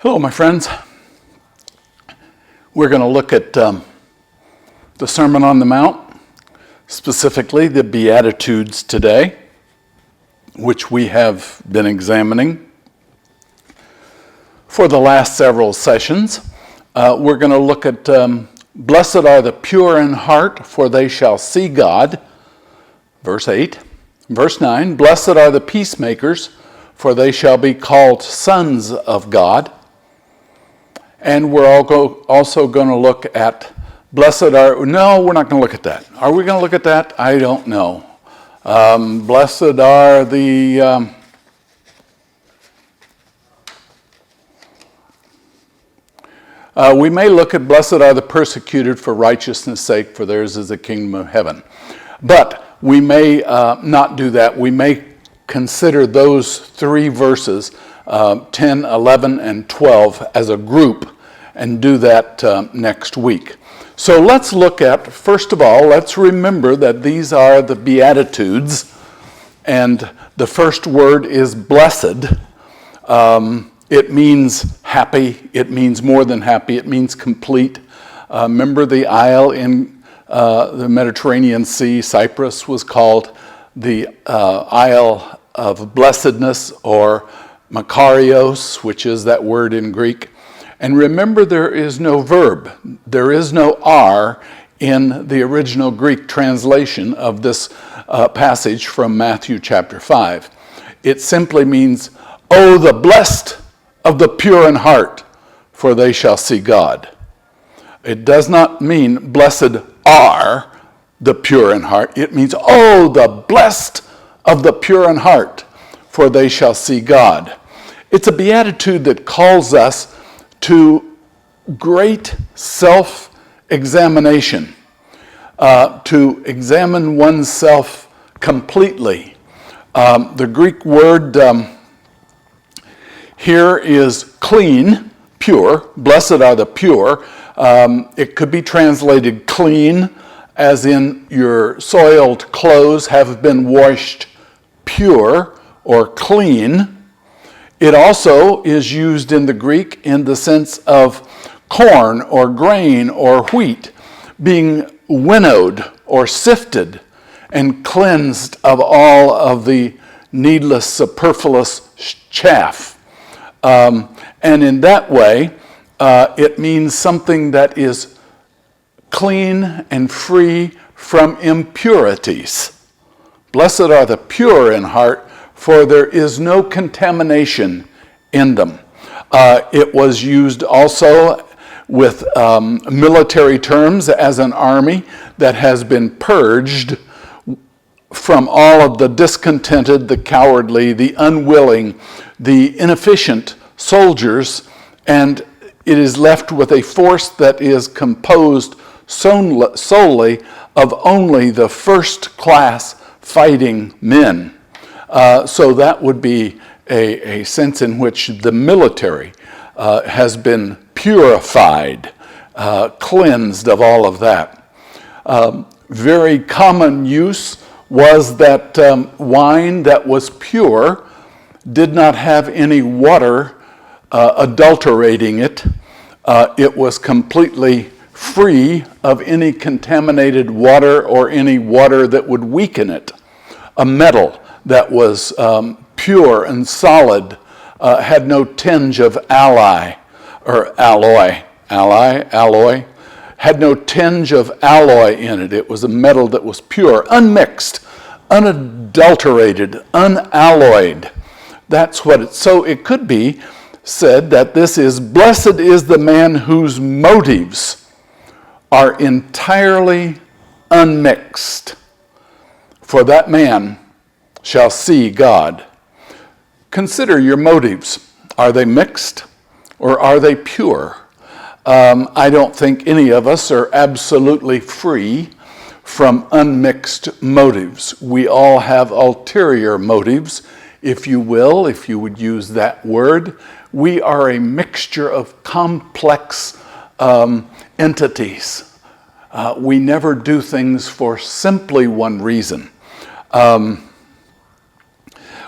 Hello, my friends. We're going to look at the Sermon on the Mount, specifically the Beatitudes today, which we have been examining for the last several sessions. We're going to look at blessed are the pure in heart, for they shall see God, verse 8. Verse 9, blessed are the peacemakers, for they shall be called sons of God. And we're also going to look at no, we're not going to look at that. Are we going to look at that? I don't know. Blessed are the... we may look at blessed are the persecuted for righteousness' sake, for theirs is the kingdom of heaven. But we may not do that. We may consider those three verses, 10, 11, and 12, as a group and do that next week. So let's look at, first of all, let's remember that these are the Beatitudes, and the first word is blessed. It means happy. It means more than happy. It means complete. Remember the isle in the Mediterranean Sea, Cyprus, was called the Isle of Blessedness, or Makarios, which is that word in Greek. And remember, there is no verb. There is no R in the original Greek translation of this passage from Matthew chapter 5. It simply means, "Oh, the blessed of the pure in heart, for they shall see God." It does not mean blessed are the pure in heart. It means, "Oh, the blessed of the pure in heart, for they shall see God." It's a beatitude that calls us to great self-examination, to examine oneself completely. The Greek word here is clean, pure. Blessed are the pure. It could be translated clean, as in your soiled clothes have been washed pure or clean. It also is used in the Greek in the sense of corn or grain or wheat being winnowed or sifted and cleansed of all of the needless, superfluous chaff. And in that way, it means something that is clean and free from impurities. Blessed are the pure in heart, for there is no contamination in them. It was used also with military terms as an army that has been purged from all of the discontented, the cowardly, the unwilling, the inefficient soldiers, and it is left with a force that is composed solely of only the first-class fighting men. So that would be a sense in which the military has been purified, cleansed of all of that. Very common use was that wine that was pure did not have any water adulterating it. It was completely free of any contaminated water or any water that would weaken it. A metal that was pure and solid, had no tinge of alloy, had no tinge of alloy in it. It was a metal that was pure, unmixed, unadulterated, unalloyed. That's what it, so it could be said that this is, blessed is the man whose motives are entirely unmixed, for that man shall see God. Consider your motives. Are they mixed or are they pure? I don't think any of us are absolutely free from unmixed motives. We all have ulterior motives, if you will, if you would use that word. We are a mixture of complex entities. We never do things for simply one reason.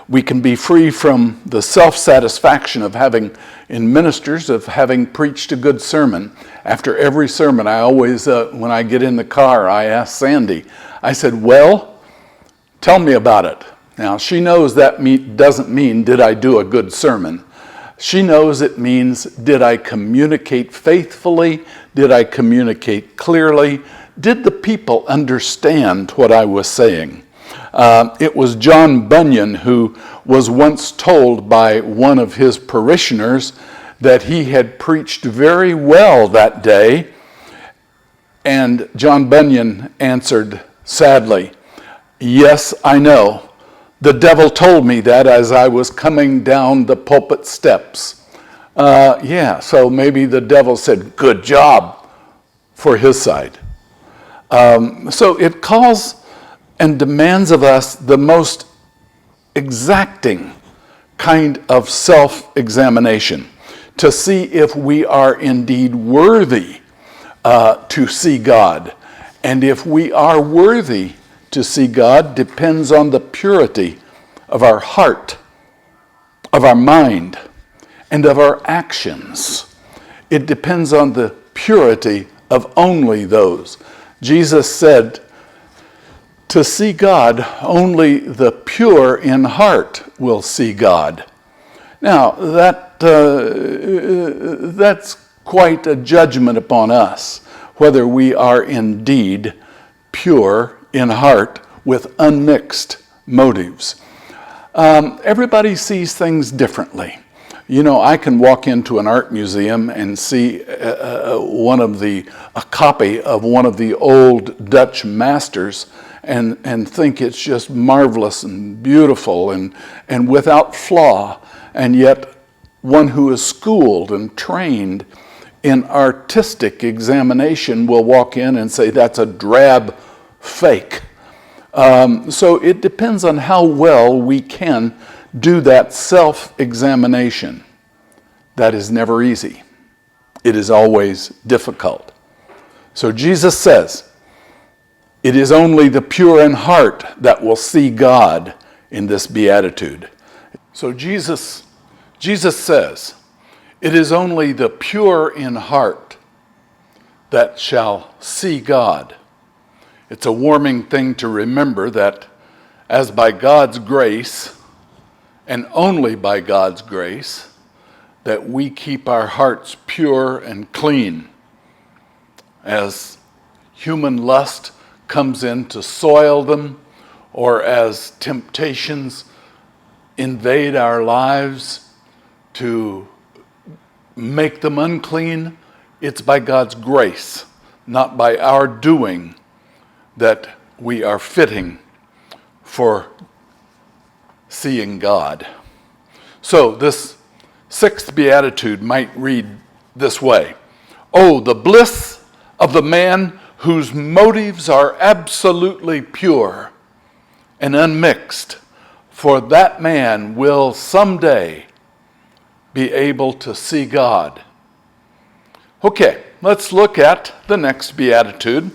We can be free from the self-satisfaction of having, in ministers, of having preached a good sermon. After every sermon, I always, when I get in the car, I ask Sandy, I said, well, tell me about it. Now, she knows that doesn't mean, did I do a good sermon? She knows it means, did I communicate faithfully? Did I communicate clearly? Did the people understand what I was saying? It was John Bunyan who was once told by one of his parishioners that he had preached very well that day, and John Bunyan answered sadly, yes, I know. The devil told me that as I was coming down the pulpit steps. So maybe the devil said, good job for his side. So it calls and demands of us the most exacting kind of self-examination to see if we are indeed worthy to see God. And if we are worthy to see God depends on the purity of our heart, of our mind, and of our actions. It depends on the purity of only those. Jesus said, to see God, only the pure in heart will see God. Now, that's quite a judgment upon us, whether we are indeed pure in heart with unmixed motives. Everybody sees things differently. You know, I can walk into an art museum and see a copy of one of the old Dutch masters and think it's just marvelous and beautiful and without flaw, and yet one who is schooled and trained in artistic examination will walk in and say that's a drab fake. So it depends on how well we can do that self-examination. That is never easy. It is always difficult. So Jesus says, it is only the pure in heart that will see God in this beatitude. So Jesus says, it is only the pure in heart that shall see God. It's a warming thing to remember that as by God's grace, and only by God's grace, that we keep our hearts pure and clean. As human lust comes in to soil them, or as temptations invade our lives to make them unclean, it's by God's grace, not by our doing, that we are fitting for seeing God. So this sixth beatitude might read this way. Oh, the bliss of the man whose motives are absolutely pure and unmixed, for that man will someday be able to see God. Okay, let's look at the next beatitude.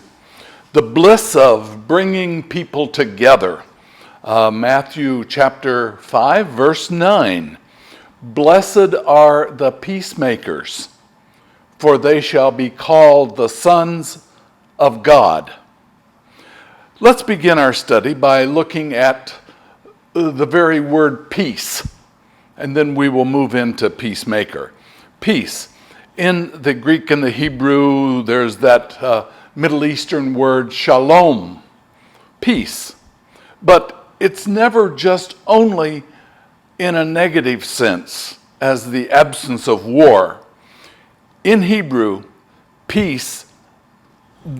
The bliss of bringing people together. Matthew chapter 5, verse 9. Blessed are the peacemakers, for they shall be called the sons of God. Let's begin our study by looking at the very word peace, and then we will move into peacemaker. Peace. In the Greek and the Hebrew, there's that Middle Eastern word shalom, peace. But it's never just only in a negative sense as the absence of war. In Hebrew, peace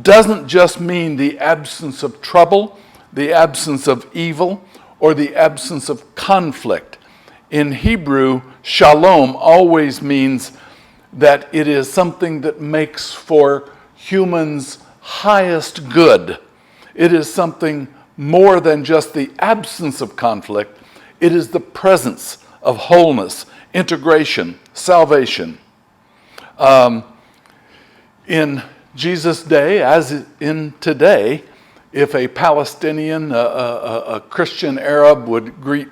doesn't just mean the absence of trouble, the absence of evil, or the absence of conflict. In Hebrew, shalom always means that it is something that makes for humans' highest good. It is something more than just the absence of conflict. It is the presence of wholeness, integration, salvation. In Jesus' day, as in today, if a Palestinian, a Christian Arab would greet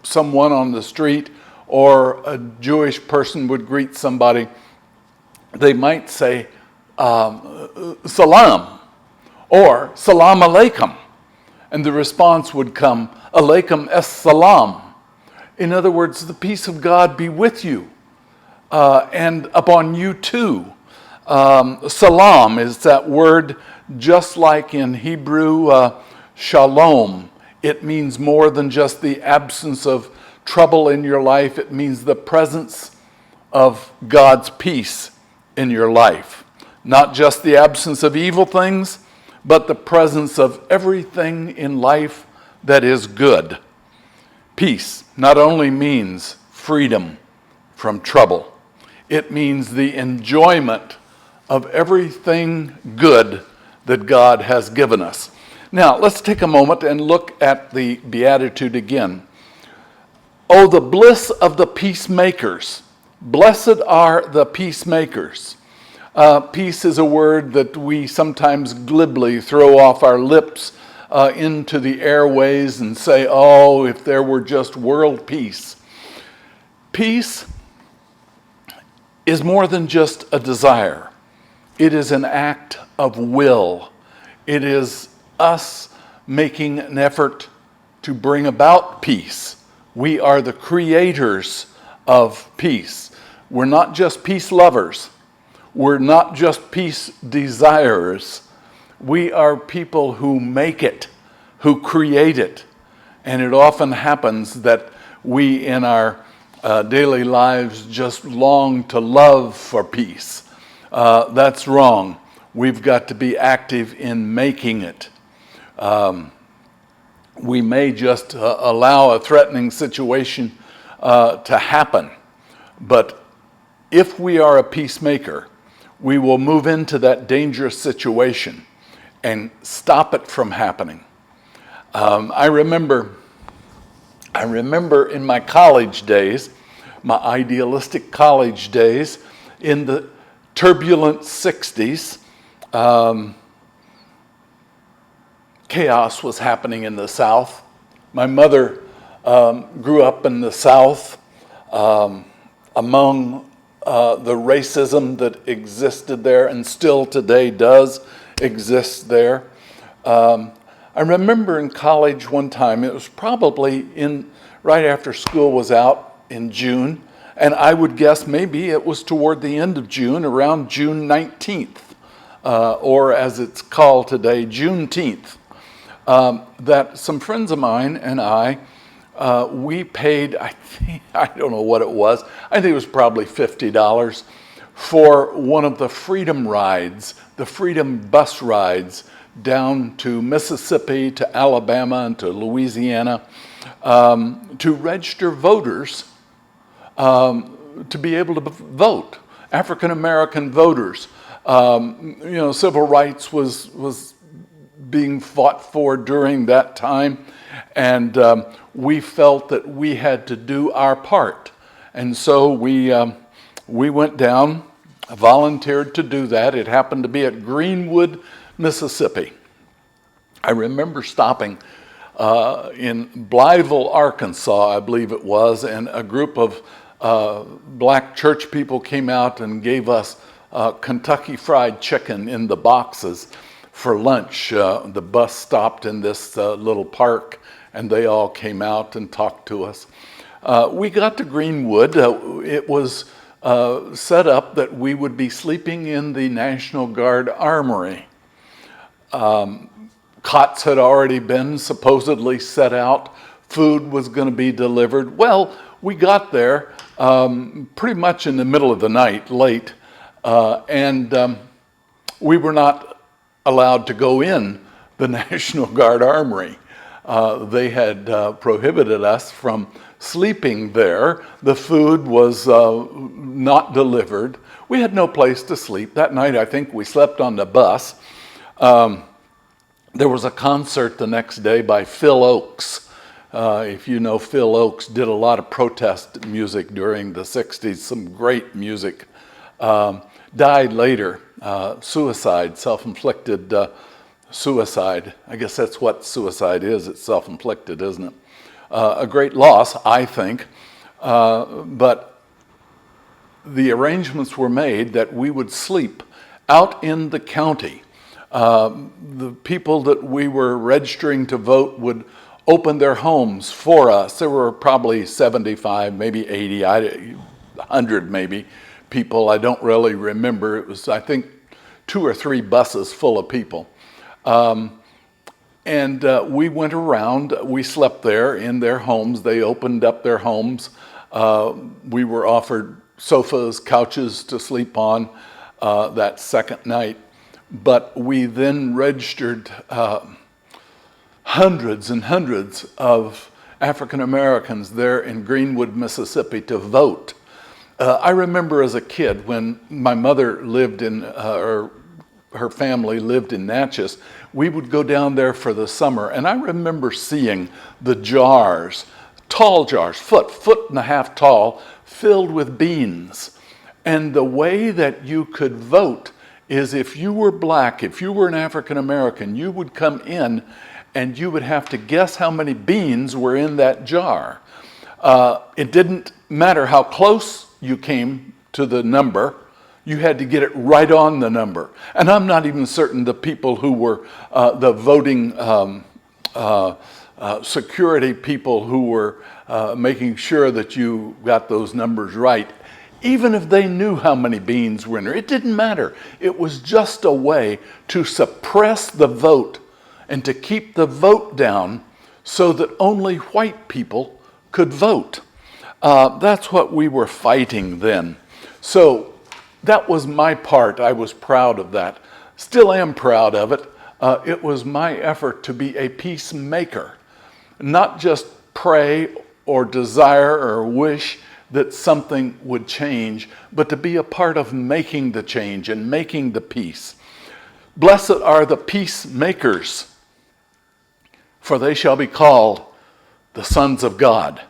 someone on the street or a Jewish person would greet somebody, they might say, salam or salam alaikum. And the response would come, alaikum es salam. In other words, the peace of God be with you and upon you too. Salam is that word, just like in Hebrew, shalom. It means more than just the absence of trouble in your life. It means the presence of God's peace in your life. Not just the absence of evil things, but the presence of everything in life that is good. Peace not only means freedom from trouble, it means the enjoyment of everything good that God has given us. Now, let's take a moment and look at the Beatitude again. Oh, the bliss of the peacemakers. Blessed are the peacemakers. Peace is a word that we sometimes glibly throw off our lips into the airways and say, oh, if there were just world peace. Peace is more than just a desire. It is an act of will. It is us making an effort to bring about peace. We are the creators of peace. We're not just peace lovers. We're not just peace desirers. We are people who make it, who create it. And it often happens that we in our daily lives just long to love for peace. That's wrong. We've got to be active in making it. We may just allow a threatening situation to happen. But if we are a peacemaker, we will move into that dangerous situation and stop it from happening. I remember in my college days, my idealistic college days, in the turbulent 60s, chaos was happening in the South. My mother grew up in the South among the racism that existed there and still today does exist there. I remember in college one time, it was probably right after school was out in June, and I would guess maybe it was toward the end of June, around June 19th, or as it's called today, Juneteenth, that some friends of mine and I, we paid, I don't know what it was, I think it was probably $50 for one of the freedom rides, the freedom bus rides down to Mississippi, to Alabama, and to Louisiana, to register voters to be able to vote, African American voters. Civil rights was being fought for during that time, and we felt that we had to do our part. And so we went down, volunteered to do that. It happened to be at Greenwood, Mississippi. I remember stopping in Blytheville, Arkansas, I believe it was, and a group of black church people came out and gave us Kentucky Fried Chicken in the boxes for lunch. The bus stopped in this little park, and they all came out and talked to us. We got to Greenwood. It was set up that we would be sleeping in the National Guard Armory. Cots had already been supposedly set out. Food was going to be delivered. Well, we got there pretty much in the middle of the night, late, and we were not allowed to go in the National Guard Armory. They had prohibited us from sleeping there. The food was not delivered. We had no place to sleep. That night, I think we slept on the bus. There was a concert the next day by Phil Oakes. If you know Phil Oakes, did a lot of protest music during the 60s, some great music. Died later, suicide, self-inflicted suicide. I guess that's what suicide is, it's self-inflicted, isn't it? a great loss, I think. But the arrangements were made that we would sleep out in the county. The people that we were registering to vote would open their homes for us. There were probably 75, maybe 80, 100 maybe people. I don't really remember. It was, I think, 2 or 3 buses full of people. And we went around. We slept there in their homes. They opened up their homes. We were offered sofas, couches to sleep on that second night. But we then registered hundreds and hundreds of African Americans there in Greenwood, Mississippi to vote. I remember as a kid when my mother lived in, or her family lived in Natchez, we would go down there for the summer, and I remember seeing the jars, tall jars, foot and a half tall, filled with beans. And the way that you could vote is if you were black, if you were an African American, you would come in and you would have to guess how many beans were in that jar. It didn't matter how close you came to the number, you had to get it right on the number. And I'm not even certain the people who were the voting security people who were making sure that you got those numbers right, even if they knew how many beans were in there, it didn't matter. It was just a way to suppress the vote and to keep the vote down so that only white people could vote. That's what we were fighting then. So that was my part. I was proud of that. Still am proud of it. It was my effort to be a peacemaker, not just pray or desire or wish that something would change, but to be a part of making the change and making the peace. Blessed are the peacemakers, for they shall be called the sons of God.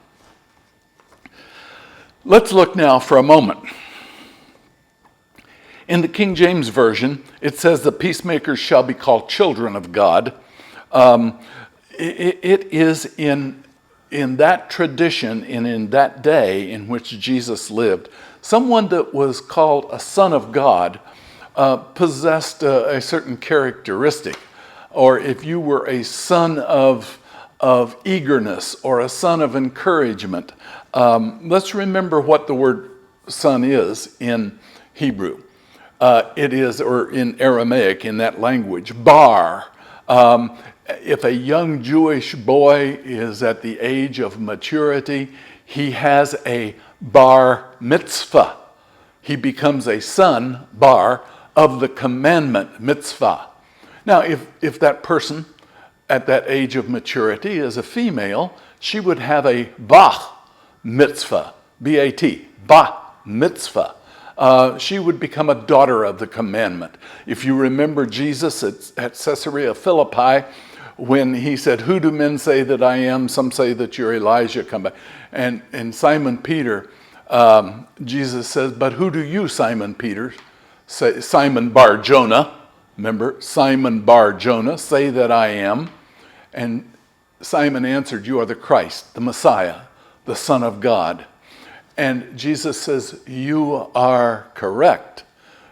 Let's look now for a moment. In the King James Version, it says the peacemakers shall be called children of God. It is in that tradition and in that day in which Jesus lived, someone that was called a son of God possessed a certain characteristic. Or if you were a son of eagerness or a son of encouragement. Let's remember what the word son is in Hebrew. It is, or in Aramaic, in that language, bar. If a young Jewish boy is at the age of maturity, he has a bar mitzvah. He becomes a son, bar, of the commandment, mitzvah. Now, if that person at that age of maturity is a female, she would have a bah mitzvah, B-A-T, bah mitzvah. She would become a daughter of the commandment. If you remember Jesus at Caesarea Philippi, when he said, "Who do men say that I am? Some say that you're Elijah, come back." And Simon Peter, Jesus says, "But who do you, Simon Peter, say, Simon Bar Jonah," remember, Simon Bar Jonah, "say that I am?" And Simon answered, "You are the Christ, the Messiah, the Son of God." And Jesus says, "You are correct.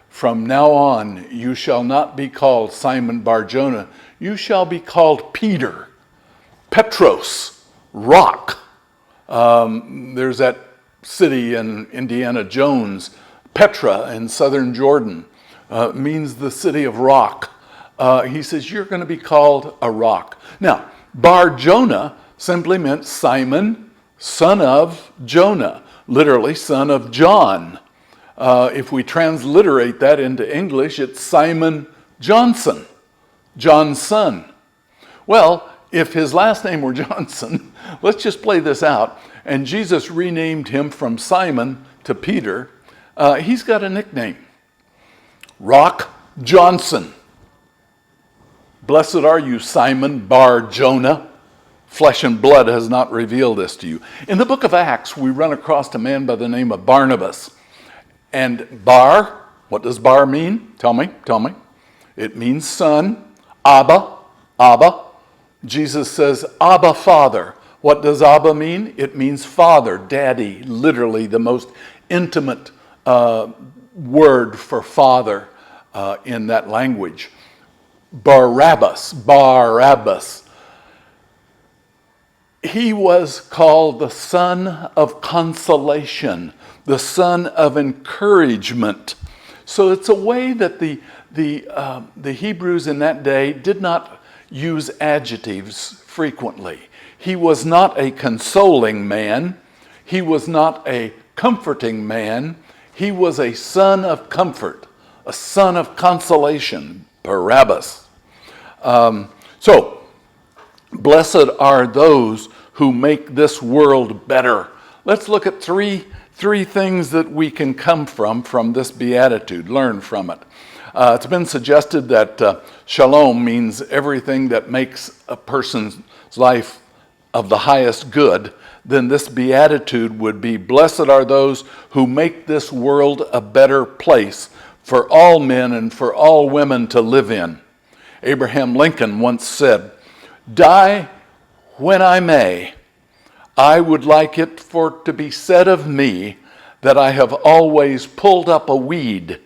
From now on, you shall not be called Simon Bar Jonah. You shall be called Peter, Petros, rock." There's that city in Indiana Jones, Petra in southern Jordan, means the city of rock. He says, you're going to be called a rock. Now, Bar Jonah simply meant Simon, son of Jonah, literally son of John. If we transliterate that into English, it's Simon Johnson, John's son. Well, if his last name were Johnson, let's just play this out, and Jesus renamed him from Simon to Peter, he's got a nickname, Rock Johnson. Blessed are you, Simon Bar Jonah. Flesh and blood has not revealed this to you. In the book of Acts, we run across a man by the name of Barnabas. And Bar, what does Bar mean? Tell me. It means son. Abba. Jesus says, Abba, Father. What does Abba mean? It means father, daddy, literally the most intimate word for father in that language. Barabbas. He was called the son of consolation, the son of encouragement. So it's a way that the Hebrews in that day did not use adjectives frequently. He was not a consoling man. He was not a comforting man. He was a son of comfort, a son of consolation, Barabbas. So, blessed are those who make this world better. Let's look at three things that we can come from this beatitude, learn from it. It's been suggested that shalom means everything that makes a person's life of the highest good. Then this beatitude would be, blessed are those who make this world a better place for all men and for all women to live in. Abraham Lincoln once said, "Die when I may, I would like it for to be said of me that I have always pulled up a weed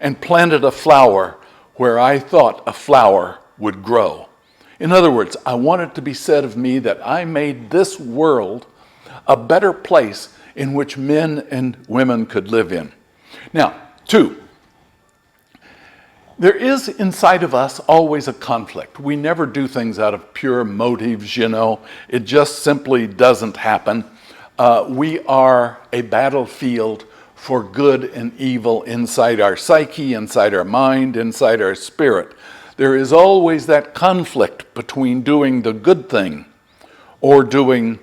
and planted a flower where I thought a flower would grow." In other words, I want it to be said of me that I made this world a better place in which men and women could live in. Now, 2, there is inside of us always a conflict. We never do things out of pure motives, It just simply doesn't happen. We are a battlefield for good and evil inside our psyche, inside our mind, inside our spirit. There is always that conflict between doing the good thing or doing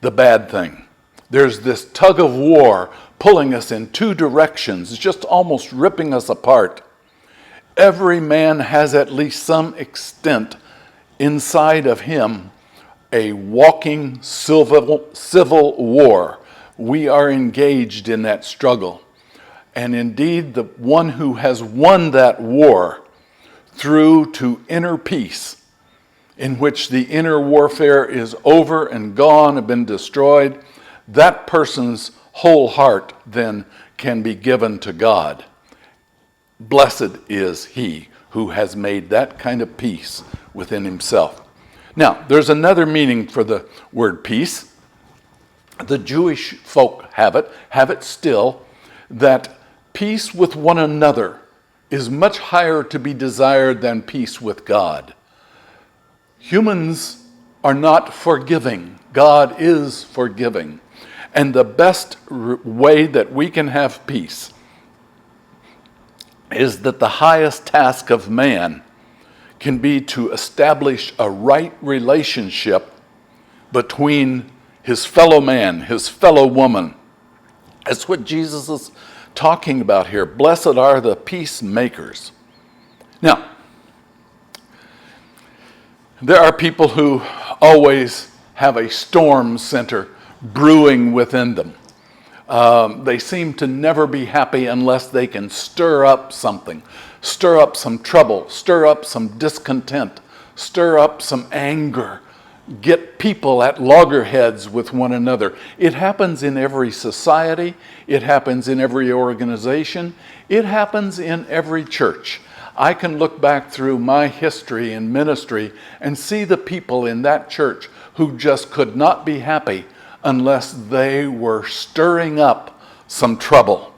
the bad thing. There's this tug of war pulling us in two directions, just almost ripping us apart. Every man has at least some extent inside of him a walking civil war. We are engaged in that struggle. And indeed, the one who has won that war through to inner peace, in which the inner warfare is over and gone and been destroyed, that person's whole heart then can be given to God. Blessed is he who has made that kind of peace within himself. Now, there's another meaning for the word peace. The Jewish folk have it still, that peace with one another is much higher to be desired than peace with God. Humans are not forgiving. God is forgiving. And the best way that we can have peace is that the highest task of man can be to establish a right relationship between his fellow man, his fellow woman. That's what Jesus is talking about here. Blessed are the peacemakers. Now, there are people who always have a storm center brewing within them. They seem to never be happy unless they can stir up something, stir up some trouble, stir up some discontent, stir up some anger, get people at loggerheads with one another. It happens in every society. It happens in every organization. It happens in every church. I can look back through my history in ministry and see the people in that church who just could not be happy unless they were stirring up some trouble.